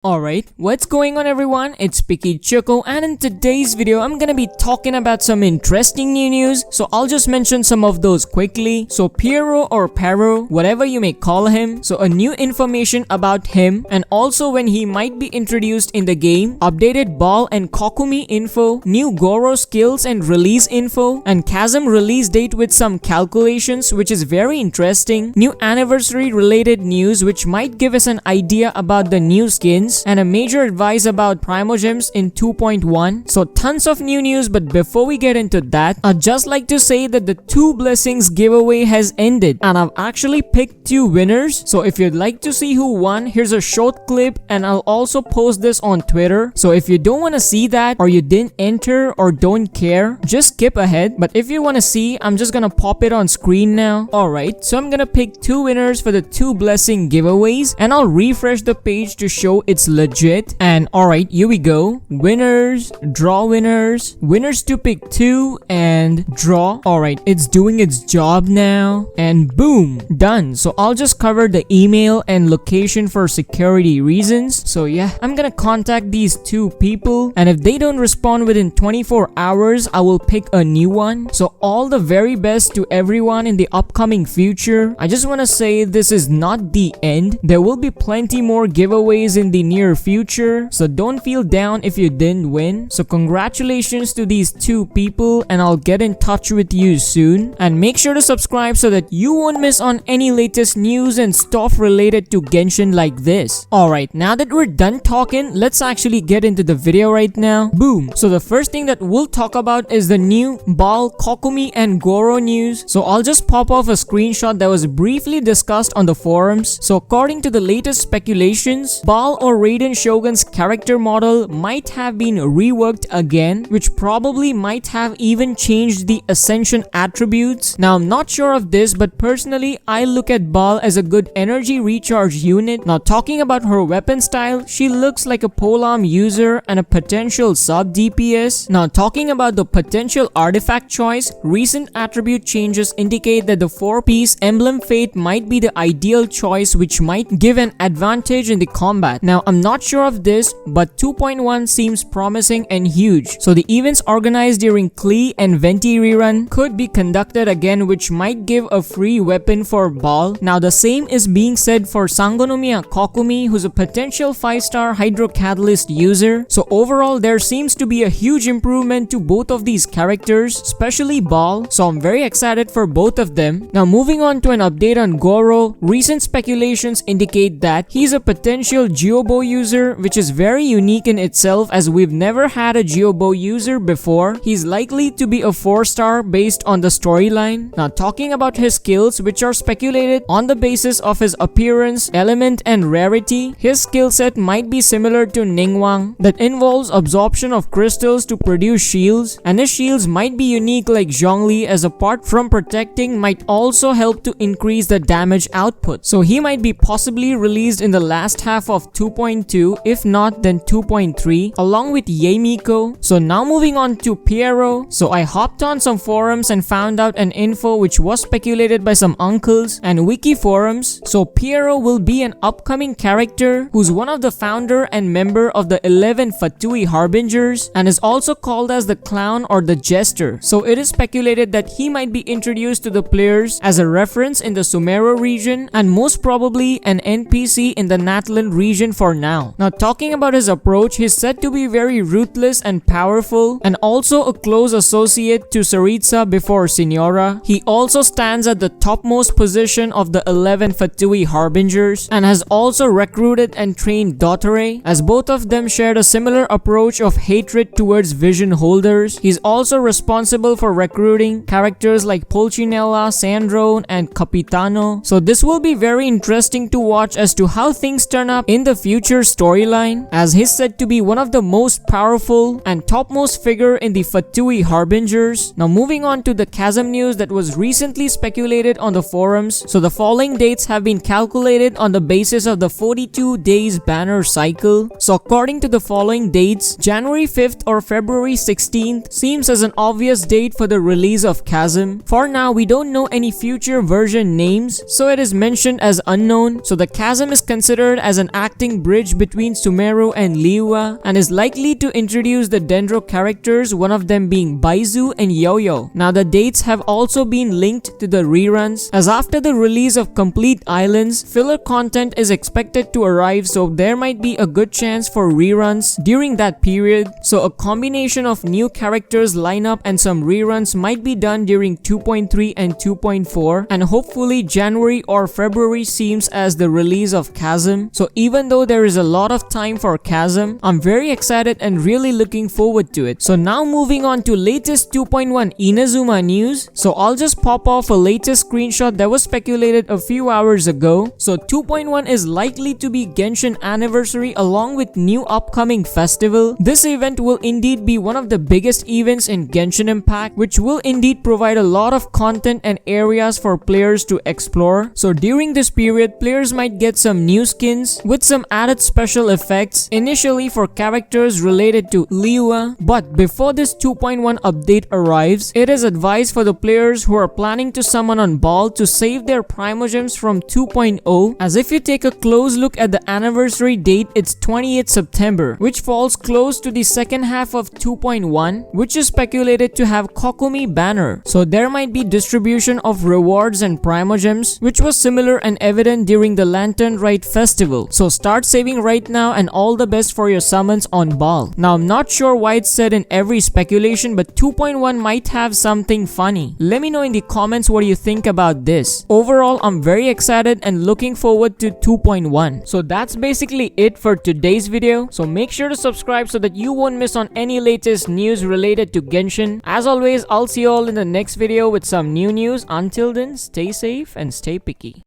Alright, what's going on everyone? It's Picky Choco, and in today's video I'm gonna be talking about some interesting new news, so I'll just mention some of those quickly. So PIERRO or PIERRO, whatever you may call him, so a new information about him, and also when he might be introduced in the game, updated BAAL and Kokumi info, new GOROU skills and release info, and Chasm release date with some calculations which is very interesting, new anniversary related news which might give us an idea about the new skins, and a major advice about Primogems in 2.1. So tons of new news, but before we get into that, I'd just like to say that the 2 blessings giveaway has ended and I've actually picked 2 winners. So if you'd like to see who won, here's a short clip and I'll also post this on Twitter. So if you don't want to see that, or you didn't enter or don't care, just skip ahead. But if you want to see, I'm just gonna pop it on screen now. Alright, so I'm gonna pick 2 winners for the 2 blessing giveaways and I'll refresh the page to show it's legit. And alright, here we go. Winners, draw winners, winners to pick 2 and draw. Alright, it's doing its job now and boom, done. So I'll just cover the email and location for security reasons. So yeah, I'm gonna contact these 2 people and if they don't respond within 24 hours, I will pick a new one. So all the very best to everyone in the upcoming future. I just want to say this is not the end. There will be plenty more giveaways in the near future, so don't feel down if you didn't win. So congratulations to these 2 people and I'll get in touch with you soon, and make sure to subscribe so that you won't miss on any latest news and stuff related to Genshin like this. Alright, now that we're done talking, let's actually get into the video right now. Boom. So the first thing that we'll talk about is the new BAAL, Kokumi and GOROU news. So I'll just pop off a screenshot that was briefly discussed on the forums. So according to the latest speculations, BAAL or Raiden Shogun's character model might have been reworked again, which probably might have even changed the ascension attributes. Now I'm not sure of this, but personally I look at BAAL as a good energy recharge unit. Now talking about her weapon style, she looks like a polearm user and a potential sub DPS. Now talking about the potential artifact choice, recent attribute changes indicate that the 4-piece emblem fate might be the ideal choice, which might give an advantage in the combat. Now I'm not sure of this, but 2.1 seems promising and huge. So the events organized during Klee and Venti rerun could be conducted again, which might give a free weapon for BAAL. Now the same is being said for Sangonomiya Kokumi, who's a potential 5-star Hydro Catalyst user. So overall there seems to be a huge improvement to both of these characters, especially BAAL. So I'm very excited for both of them. Now moving on to an update on GOROU, recent speculations indicate that he's a potential Geobo user, which is very unique in itself as we've never had a Geobo user before. He's likely to be a 4-star based on the storyline. Now talking about his skills, which are speculated on the basis of his appearance, element and rarity, his skill set might be similar to Ningguang, that involves absorption of crystals to produce shields, and his shields might be unique like Zhongli, as apart from protecting might also help to increase the damage output. So he might be possibly released in the last half of 2.2, if not then 2.3, along with Yeimiko. So now moving on to PIERRO. So I hopped on some forums and found out an info which was speculated by some uncles and wiki forums. So PIERRO will be an upcoming character who's one of the founder and member of the 11 FATUI Harbingers and is also called as the clown or the jester. So it is speculated that he might be introduced to the players as a reference in the Sumeru region and most probably an NPC in the Natlan region for now. Now talking about his approach, he's said to be very ruthless and powerful and also a close associate to Saritsa before Signora. He also stands at the topmost position of the 11 FATUI Harbingers and has also recruited and trained Dottore, as both of them shared a similar approach of hatred towards vision holders. He's also responsible for recruiting characters like Pulcinella, Sandrone and Capitano. So this will be very interesting to watch as to how things turn up in the future storyline, as he's said to be one of the most powerful and topmost figure in the FATUI Harbingers. Now moving on to the Chasm news that was recently speculated on the forums. So the following dates have been calculated on the basis of the 42 days banner cycle. So according to the following dates, January 5th or February 16th seems as an obvious date for the release of Chasm. For now we don't know any future version names, so it is mentioned as unknown. So the Chasm is considered as an acting bridge between Sumeru and Liyue and is likely to introduce the Dendro characters, one of them being Baizu and Yo-Yo. Now the dates have also been linked to the reruns, as after the release of Complete Islands, filler content is expected to arrive, so there might be a good chance for reruns during that period. So a combination of new characters lineup and some reruns might be done during 2.3 and 2.4, and hopefully January or February seems as the release of Chasm. So even though there is a lot of time for Chasm, I'm very excited and really looking forward to it. So now moving on to latest 2.1 Inazuma news. So I'll just pop off a latest screenshot that was speculated a few hours ago. So 2.1 is likely to be Genshin anniversary along with new upcoming festival. This event will indeed be one of the biggest events in Genshin Impact, which will indeed provide a lot of content and areas for players to explore. So during this period, players might get some new skins with some added special effects, initially for characters related to Liyue. But before this 2.1 update arrives, it is advised for the players who are planning to summon on BAAL to save their Primogems from 2.0, as if you take a close look at the anniversary date, it's 28th September, which falls close to the second half of 2.1, which is speculated to have Kokumi banner. So there might be distribution of rewards and Primogems, which was similar and evident during the Lantern Rite festival. So start saving right now and all the best for your summons on BAAL. Now I'm not sure why it's said in every speculation, but 2.1 might have something funny. Let me know in the comments what you think about this. Overall, I'm very excited and looking forward to 2.1. So that's basically it for today's video. So make sure to subscribe so that you won't miss on any latest news related to Genshin. As always, I'll see you all in the next video with some new news. Until then, stay safe and stay picky.